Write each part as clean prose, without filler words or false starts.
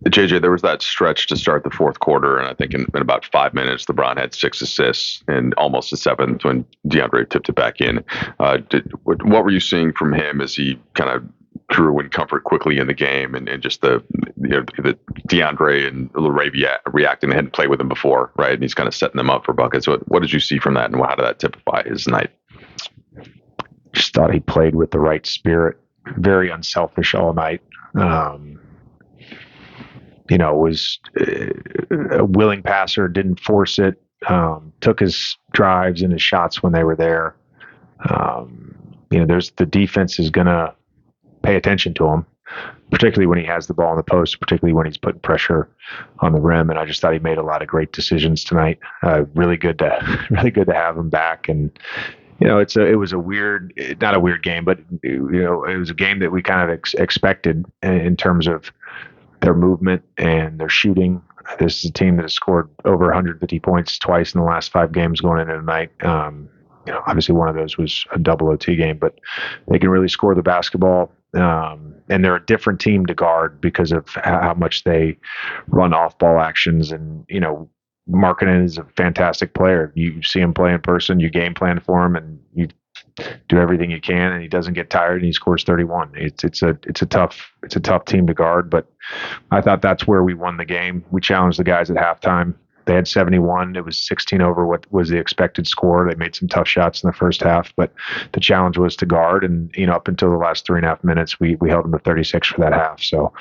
JJ, there was that stretch to start the fourth quarter, and I think in about 5 minutes, LeBron had 6 assists and almost a seventh when DeAndre tipped it back in. What were you seeing from him as he kind of grew in comfort quickly in the game, and just the DeAndre and Laravia reacting? They hadn't played with him before, right? And he's kind of setting them up for buckets. What did you see from that, and how did that typify his night? Just thought he played with the right spirit, very unselfish all night. Was a willing passer, didn't force it, took his drives and his shots when they were there. There's the defense is going to pay attention to him, particularly when he has the ball in the post, particularly when he's putting pressure on the rim. And I just thought he made a lot of great decisions tonight. Really good to have him back. And it was a weird, not a weird game, but it was a game that we kind of expected in terms of their movement and their shooting. This is a team that has scored over 150 points twice in the last 5 games going into tonight. Obviously one of those was a double OT game, but they can really score the basketball. And they're a different team to guard because of how much they run off ball actions. And, Markkanen is a fantastic player. You see him play in person, you game plan for him, and you do everything you can, and he doesn't get tired, and he scores 31. It's a tough team to guard, but I thought that's where we won the game. We challenged the guys at halftime. They had 71. It was 16 over what was the expected score. They made some tough shots in the first half, but the challenge was to guard. And, up until the last 3.5 minutes, we held them to 36 for that half. So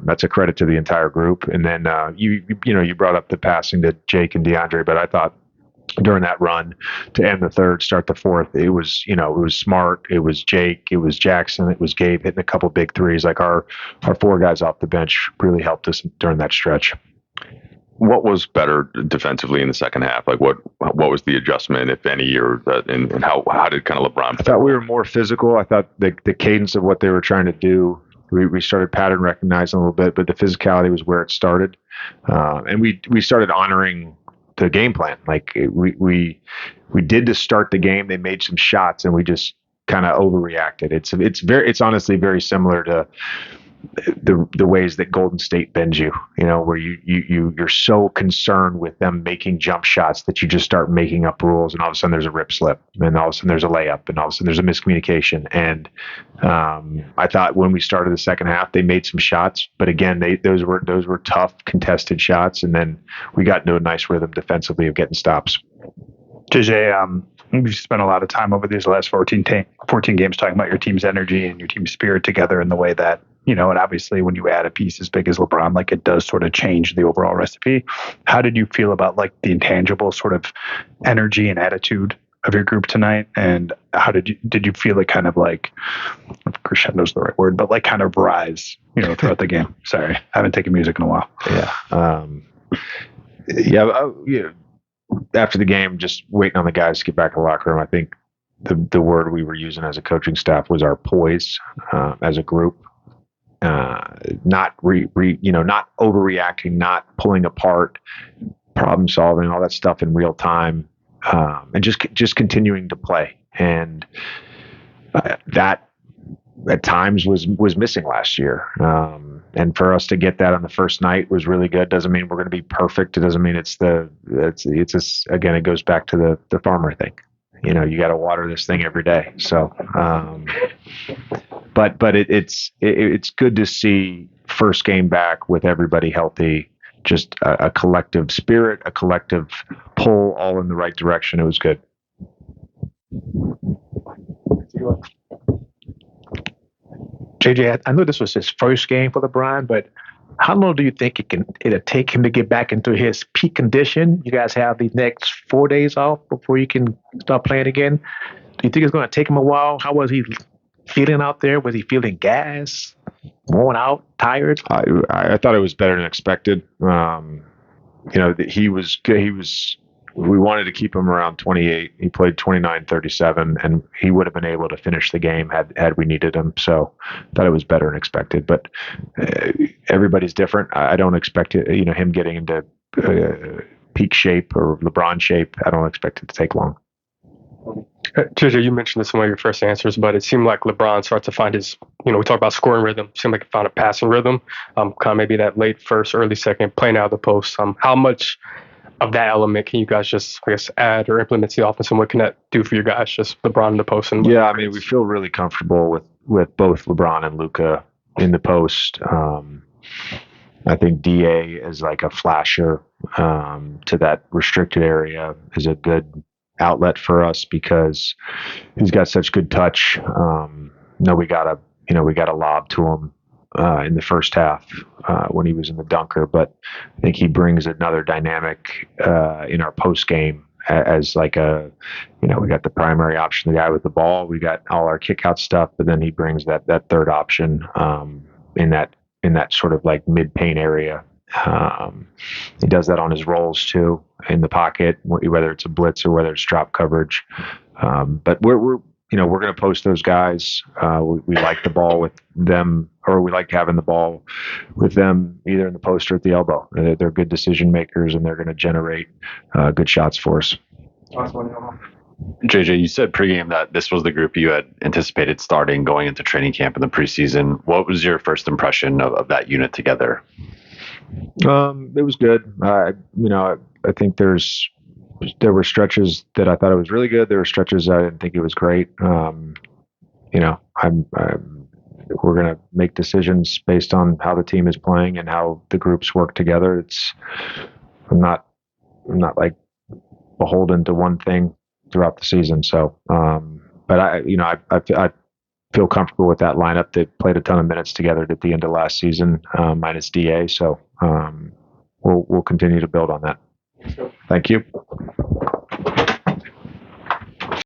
that's a credit to the entire group. And then you brought up the passing to Jake and DeAndre, but I thought during that run to end the third, start the fourth, it was Smart, it was Jake, it was Jackson, it was Gabe hitting a couple big threes. Like our 4 guys off the bench really helped us during that stretch. What was better defensively in the second half? Like what was the adjustment, if any, and how did kind of LeBron? I thought we were more physical. I thought the cadence of what they were trying to do, we started pattern recognizing a little bit, but the physicality was where it started, and we started honoring the game plan. Like we did to start the game. They made some shots, and we just kind of overreacted. It's honestly very similar to the ways that Golden State bends you, where you're so concerned with them making jump shots that you just start making up rules, and all of a sudden there's a rip slip, and all of a sudden there's a layup, and all of a sudden there's a miscommunication. And I thought when we started the second half, they made some shots, but again, those were tough contested shots, and then we got into a nice rhythm defensively of getting stops. JJ, we've spent a lot of time over these last 14 games talking about your team's energy and your team's spirit together in the way that, and obviously when you add a piece as big as LeBron, like it does sort of change the overall recipe. How did you feel about like the intangible sort of energy and attitude of your group tonight? And how did you feel it kind of like, if crescendo's the right word, but like kind of rise, throughout the game? Sorry, I haven't taken music in a while. Yeah. After the game, just waiting on the guys to get back in the locker room. I think the word we were using as a coaching staff was our poise as a group. Not overreacting, not pulling apart, problem solving, all that stuff in real time, and just continuing to play. And that at times was missing last year. And for us to get that on the first night was really good. Doesn't mean we're going to be perfect. It doesn't mean again, it goes back to the farmer thing. You got to water this thing every day. So, but it's good to see first game back with everybody healthy, just a collective spirit, a collective pull, all in the right direction. It was good. JJ, I know this was his first game for LeBron, but how long do you think it'll take him to get back into his peak condition? You guys have the next 4 days off before you can start playing again. Do you think it's going to take him a while? How was he feeling out there? Was he feeling gas, worn out, tired? I thought it was better than expected. He was good. We wanted to keep him around 28. He played 29, 37, and he would have been able to finish the game had we needed him. So I thought it was better than expected. But everybody's different. I don't expect him getting into peak shape or LeBron shape. I don't expect it to take long. JJ, you mentioned this in one of your first answers, but it seemed like LeBron started to find his, we talk about scoring rhythm. Seemed like he found a passing rhythm, kind of maybe that late first, early second, playing out of the post. How much of that element can you guys just, I guess, add or implement to the offense, and what can that do for you guys? Just LeBron in the post and yeah, I mean, we feel really comfortable with both LeBron and Luka in the post. I think DA is like a flasher to that restricted area is a good outlet for us because he's got such good touch. We got a lob to him in the first half when he was in the dunker, but I think he brings another dynamic in our post game as like we got the primary option, the guy with the ball, we got all our kick out stuff, but then he brings that third option in that sort of like mid paint area. He does that on his rolls too, in the pocket, whether it's a blitz or whether it's drop coverage. But we're going to post those guys. We like the ball with them, or we like having the ball with them either in the post or at the elbow. They're good decision makers, and they're going to generate good shots for us. JJ, you said pregame that this was the group you had anticipated starting going into training camp in the preseason. What was your first impression of that unit together? It was good. I think there were stretches that I thought it was really good. There were stretches I didn't think it was great. We're going to make decisions based on how the team is playing and how the groups work together. I'm not like beholden to one thing throughout the season. So, but I feel comfortable with that lineup. They played a ton of minutes together at the end of last season, minus DA. So, we'll continue to build on that. Thank you.